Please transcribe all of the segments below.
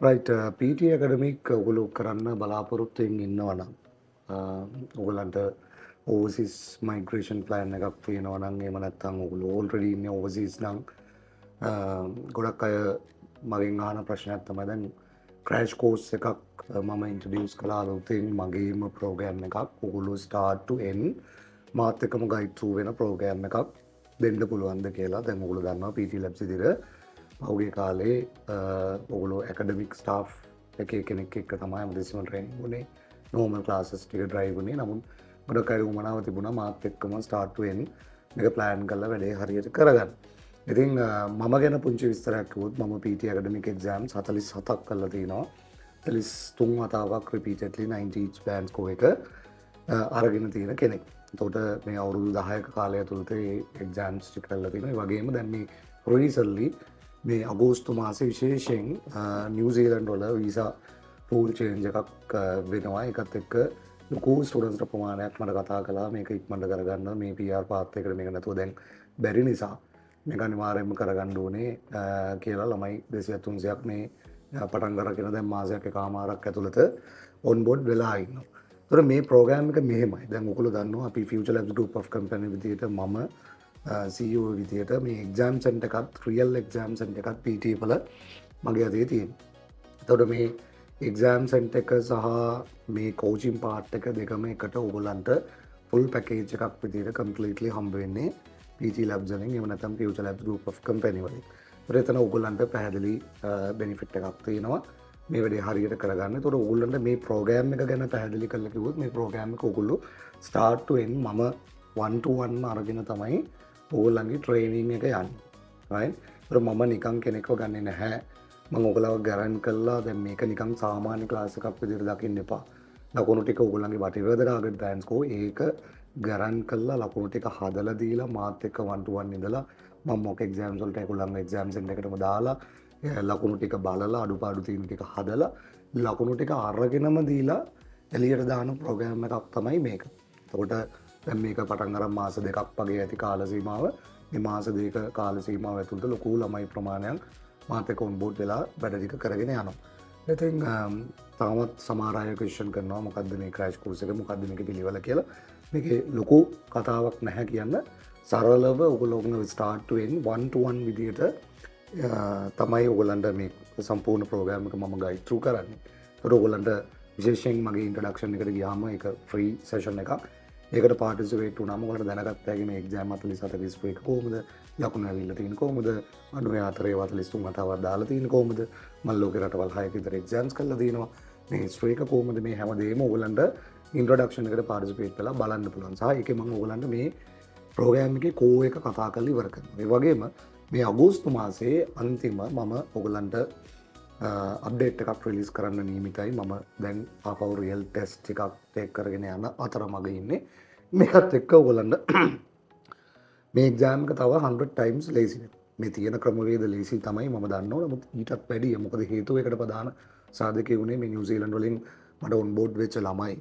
Right PT academic ඔගොලු කරන්න බලාපොරොත්තුවෙන් ඉන්නවනම් ඔගලන්ට ඕසිස් මයිග්‍රේෂන් ප්ලෑන් එකක් තියෙනවනම් එම නැත්තම් ඔගොල්ලෝ ඕල්රෙඩි ඉන්නේ ඕවර්සීස් නම් ගොඩක් අය මගෙන් අහන ප්‍රශ්නයක් තමයි දැන් ක්‍රෑෂ් කෝස් එකක් මම ඉන්ට්‍රොඩියුස් කළා අලුතෙන් මගේම ප්‍රෝග්‍රෑම් එකක් ඔගොල්ලෝ ස්ටාර්ට් ටු එන්ඩ් මාත් එක්කම ගයිඩ් ත්‍රූ වෙන ප්‍රෝග්‍රෑම් එකක් දෙන්න පුළුවන්ද කියලා. දැන් ඔගොල්ලෝ දන්නවා PT labs ඉදිරිය පහුගිය කාලේ ඔගොල්ලෝ ඇකඩමික් ස්ටාෆ් එක කෙනෙක් එක්ක තමයි මදිස්ම ට්‍රේනින් වුණේ නෝමල් ක්ලාසස් ටික ඩ්‍රයිව් වුණේ. නමුත් ගොඩක් අය උමනාව තිබුණා මාත් එක්කම ස්ටාර්ට් ටු එන්ඩ් මේක ප්ලෑන් කරලා වැඩේ හරියට කරගන්න. ඉතින් මම ගැන පුංචි විස්තරයක් කිව්වොත් මම PT ඇකඩමික් එක්සෑම්ස් 47ක් කරලා තිනවා. 33 වතාවක් රිපීටඩ්ලි 90 each band score එක අරගෙන තියෙන කෙනෙක්. එතකොට මේ අවුරුදු 10ක කාලය ඇතුළත ඒ එක්සෑම්ස් ටික කරලා තිනවා. ඒ වගේම දැන් මේ රීසන්ට්ලි මේ අගෝස්තු මාසේ විශේෂයෙන් නිව්සීලන්ඩ් වල වීසා රූල් චේන්ජ් එකක් වෙනවා. ඒකත් එක්ක ලොකු ස්ටුඩන්ට්ස් ප්‍රමාණයක් මට කතා කළා මේක ඉක්මනට කරගන්න මේ PR පාත් එකකට මේක නැතුව දැන් බැරි නිසා මේක අනිවාර්යයෙන්ම කරගන්න ඕනේ කියලා ළමයි 200 300ක් මේ පටන් ගන්න දැන් මාසයක් එකමාරක් ඇතුළත ඔන්බෝඩ් වෙලා ඉන්නවා. ඒතර මේ ප්‍රෝග්‍රෑම් එක මෙහෙමයි. දැන් ඔයගොල්ලෝ දන්නවා අපි Future Labs Group of Company විදියට මම CEO විදියට මේ එක්සෑම් සෙන්ටර් එකත් රියල් එක්සෑම් සෙන්ටර් එකත් PT වල මගේ අතේ තියෙනවා. එතකොට මේ එක්සෑම් සෙන්ටර් එක සහ මේ කෝචින් පාර්ට් එක දෙකම එකට ඔයගොල්ලන්ට ෆුල් පැකේජ් එකක් විදියට කම්ප්ලීට්ලි හම්බ වෙන්නේ PT Labs වලින්. එහෙම නැත්නම් Future Labs Group of Company වලින්. ඒතර එතන ඔයගොල්ලන්ට පැහැදිලි බෙනිෆිට් එකක් තියෙනවා මේ වැඩේ හරියට කරගන්න. ඒතකොට ඔයගොල්ලන්ට මේ ප්‍රෝග්‍රෑම් එක ගැන පැහැදිලි කරලා කිව්වොත් මේ ප්‍රෝග්‍රෑම් එක ඔයගොල්ලෝ ස්ටාර්ට් ටු එන්ඩ් මම 1 to 1 අරගෙන තමයි ඔයගොල්ලන්ගේ ට්‍රේනින් එක යන්නේ. right? ඒතර මම නිකන් කෙනෙක්ව ගන්නෙ නැහැ. මම ඔයගොල්ලව ගැරන්ට් කළා දැන් මේක නිකන් සාමාන්‍ය ක්ලාස් එකක් විදිහට දකින්න එපා. ලකුණු ටික ඔයගොල්ලන්ගේ වටිවේද ටාගට් බෑන්ඩ්ස් කෝ ඒක ගැරන්ට් කළා ලකුණු ටික හදලා දීලා මාත් එක්ක 1 to 1 ඉඳලා මම මොක එක්සෑම්ස් වලට ඒගොල්ලන්ගේ එක්සෑම් සෙන්ටර් එකටම දාලා ලකුණු ටික බලලා අඩුපාඩු තියෙන ටික හදලා ලකුණු ටික අරගෙනම දීලා එළියට දාන ප්‍රෝග්‍රෑම් එකක් තමයි මේක. එතකොට දැන් මේක පටන් අරන් මාස දෙකක් වගේ ඇති කාල සීමාව. මේ මාස දෙක කාල සීමාව ඇතුළත ලොකු ළමයි ප්‍රමාණයක් මාත් එක්ක ඔන්බෝඩ් වෙලා වැඩ ටික කරගෙන යනවා. ඉතින් තාමත් සමහර අය ක්වෙස්චන් කරනවා මොකද්ද මේ ක්‍රෑෂ් කෝස් එක මොකද්ද මේකේ පිළිවෙල කියලා. මේකේ ලොකු කතාවක් නැහැ කියන්න. සරලව ඔයගොල්ලෝ ස්ටාර්ට් ටු එන්ඩ් 1 to 1 විදියට තමයි ඔයගොල්ලන්ට මේ සම්පූර්ණ ප්‍රෝග්‍රෑම් එක මම ගයිඩ් ත්‍රූ කරන්නේ. ඒකට ඔයගොල්ලන්ට විශේෂයෙන් මගේ ඉන්ට්‍රොඩක්ෂන් එකට ගියාම ඒක ෆ්‍රී සෙෂන් එකක්. ඒකට පාටිසිපේට් වුණාම ඔයාලට දැනගත්ත හැකි මේ එක්සෑම් 47 විස්පු එක කොහොමද ලකුණු ඇවිල්ලා තියෙන්නේ කොහොමද අඩුවේ 4 43 අටවක් දාලා තියෙන්නේ කොහොමද මම ලෝකේ රටවල් 6ක විතර එක්සෑම්ස් කරලා තියෙනවා මේ හිස්ටරි එක කොහොමද මේ හැමදේම ඔයගොල්ලන්ට ඉන්ට්‍රොඩක්ෂන් එකට පාටිසිපේට් වෙලා බලන්න පුළුවන් සහ ඒකේ මම ඔයගොල්ලන්ට මේ ප්‍රෝග්‍රෑම් එකේ කෝ එක කතා කරලා ඉවර කරනවා. ඒ වගේම මේ අගෝස්තු මාසයේ අන්තිම මම ඔයගොල්ලන්ට අප්ඩේට් එකක් රිලීස් කරන්න නියමිතයි. මම දැන් ආපහු රියල් ටෙස්ට් එකක් ටේක් කරගෙන යන අතරමඟ ඉන්නේ. මේකත් එක්ක ඔයගොල්ලන්ට මේ එක්සෑම් එක තව 100 times ලේසි වෙනවා. මේ තියෙන ක්‍රමවේද ලේසි තමයි මම දන්නවා. නමුත් ඊටත් වැඩිය මොකද හේතුව එකට ප්‍රධාන සාධකය වුණේ මේ නිව්සීලන්ඩ් වලින් මට ඔන් බෝඩ් වෙච්ච ළමයි.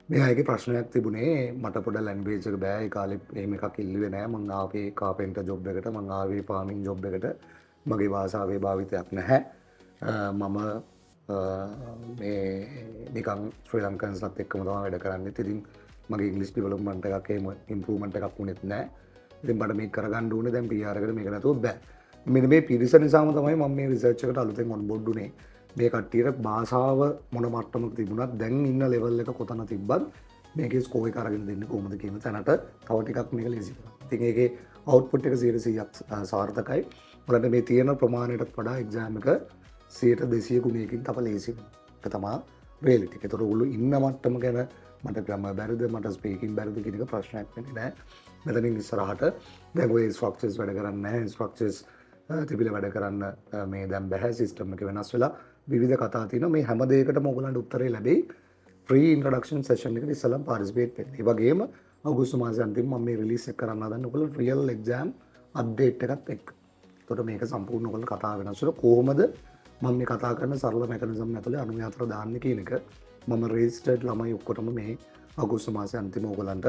මේ අයගේ ප්‍රශ්නයක් තිබුණේ මට පොඩ ලැන්ග්වේජ් එක බෑ. ඒ කාලේ එහෙම එකක් ඉල්ලුවේ නෑ. මං ආවේ කාපෙන්ටර් ජොබ් එකට. මං ආවේ ෆාමින් ජොබ් එකට. මගේ භාෂාවේ භාවිතයක් නැහැ. මම මේ නිකන් ශ්‍රී ලංකන්ස්ලත් එක්කම තමයි වැඩ කරන්නේ. ඉතින් මගේ ඉංග්‍රීසි ඩෙවලොප්මන්ට් එකක් එහෙම ඉම්ප්‍රූව්මන්ට් එකක් වුණෙත් නැහැ. ඉතින් මට මේක කරගන්න ඕනේ දැන් PR එකට මේක නැතුව බෑ. මෙන්න මේ පිරිස නිසාම තමයි මම මේ රිසර්ච් එකට අලුතෙන් ඔන් බෝඩ් වුණේ. මේ කට්ටියට භාෂාව මොන මට්ටමක තිබුණත් දැන් ඉන්න ලෙවල් එක කොතන තිබ්බත් මේකේ ස්කෝර් එක අරගෙන දෙන්නේ කොහොමද කියන තැනට තව ටිකක් මේක ලේසි කරනවා. ඉතින් ඒකේ අවුට්පුට් එක 100%ක් සාර්ථකයි. ඔයාලට මේ තියෙන ප්‍රමාණයටත් වඩා එක්සෑම් එක 200 ගුණයකින් තව ලේසි වෙනවා. ඒක තමයි රියැලිටි එක. ඒතකොට ඔයගොල්ලෝ ඉන්න මට්ටම ගැන මට ග්‍රැමර් බැරිද මට ස්පීකින් බැරිද කියන එක ප්‍රශ්නයක් වෙන්නේ නැහැ. මෙතනින් ඉස්සරහට දැන් ඔය ස්ට්‍රක්චර්ස් වැඩ කරන්නේ නැහැ. ස්ට්‍රක්චර්ස් තිබිලා වැඩ කරන්න මේ දැන් බැහැ සිස්ටම් එක වෙනස් වෙලා විවිධ කතා තියෙනවා. මේ හැම දෙයකටම ඔයගලන්ට උත්තරේ ලැබෙයි. ෆ්‍රී ඉන්ට්‍රොඩක්ෂන් සෙෂන් එකට ඉස්සෙල්ලාම පාටිසිපේට් වෙන්න. ඒ වගේම අගෝස්තු මාසයේ අන්තිම මම මේ රිලීස් එක කරන්න හදන්නේ ඔයගොල්ලෝ රියල් එක්සෑම් අප්ඩේට් එකත් එක්ක. ඒකට මේක සම්පූර්ණ ඔයගොල්ලෝ කතා වෙනස් වෙලා කොහොමද මම මේ කතා කරන සරල මෙකනිසම් ඇතුලේ 94 දාන්නේ කියන එක මම රෙජිස්ටර්ඩ් ළමයි ඔක්කොටම මේ අගෝස්තු මාසයේ අන්තිම ඔයගලන්ට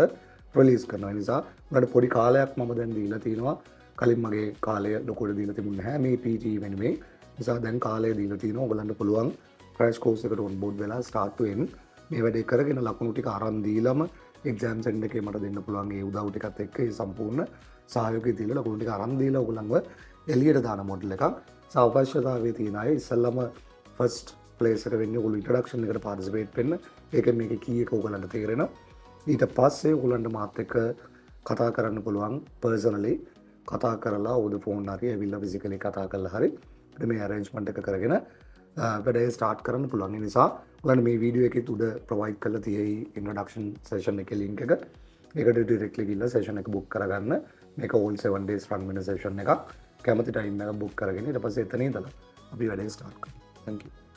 රිලීස් කරනවා. ඒ නිසා ඔයාලට පොඩි කාලයක් මම දැන් දීලා තිනවා. කලින් මගේ කාලය ලොකුට දීලා තිබුණේ නැහැ මේ PT වෙනුවෙන්. නිසා දැන් කාලය දීලා තියෙනවා ඔයගලන්ට පුළුවන් ක්‍රෑෂ් කෝස් එකට ඔන් බෝඩ් වෙලා ස්ටාර්ට් ටු එන්ඩ් මේ වැඩේ කරගෙන ලකුණු ටික අරන් දීලම එක්සෑම් සෙන්ටර් එකේ මට දෙන්න පුළුවන් ඒ උදව් ටිකත් එක්ක ඒ සම්පූර්ණ සහයෝගය දීලා ලකුණු ටික අරන් දීලා ඔයගලන්ව එළියට දාන මොඩල් එකක්. අවශ්‍යතාවය තියෙන අය ඉස්සෙල්ලම ෆස්ට් ප්ලේස් එක වෙන්නේ ඔයගොල්ලෝ ඉන්ට්‍රොඩක්ෂන් එකට පාටිසිපේට් වෙන්න. ඒකෙන් මේකේ කී එක ඔයගලන්ට තේරෙනවා. ඊට පස්සේ ඔයගලන්ට මාත් එක්ක කතා කරන්න පුළුවන් පර්සනලි කතා කරලා ඕද ෆෝන් හරි ඇවිල්ලා ෆිසිකලි කතා කරලා හරි මේ අරේන්ජ්මන්ට් එක කරගෙන වැඩේ ස්ටාර්ට් කරන්න පුළුවන්. ඒ නිසා ඔයගලන්ට මේ වීඩියෝ එකේ උඩ ප්‍රොවයිඩ් කරලා තියෙයි ඉන්ට්‍රොඩක්ෂන් සෙෂන් එකේ ලින්ක් එක. ඒකට ඩිරෙක්ට්ලි ගිහලා සෙෂන් එක බුක් කරගන්න. මේක all 7 days run වෙන සෙෂන් එකක්. කැමති ටයිම් එක බුක් කරගෙන ඊට පස්සේ එතන ඉඳලා අපි වැඩේ ස්ටාර්ට් කරමු. Thank you.